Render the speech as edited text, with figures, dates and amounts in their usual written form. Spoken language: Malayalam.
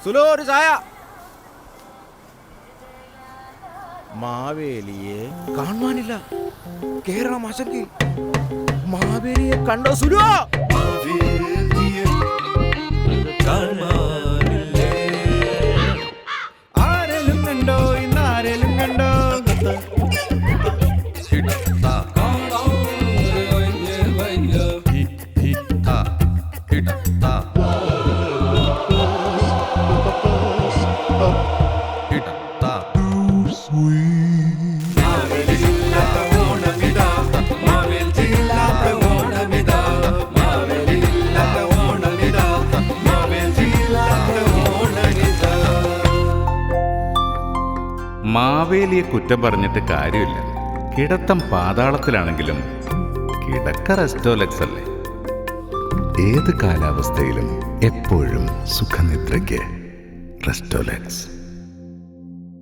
സുലോ ഒരു ചായ. മാവേലിയെ കാണുവാനില്ല. കേരളം ആശങ്കി. മാവേലിയെ കണ്ടോ സുലോ? ആരെങ്കിലും കണ്ടോ? ഇന്ന് ആരെങ്കിലും കണ്ടോ? മാവേലിയെ കുറ്റം പറഞ്ഞിട്ട് കാര്യമില്ല. കിടത്തം പാതാളത്തിലാണെങ്കിലും കിടക്ക റെസ്റ്റോലക്സ് അല്ലേ. ഏത് കാലാവസ്ഥയിലും എപ്പോഴും സുഖനിദ്രയ്ക്ക് റെസ്റ്റോലക്സ്.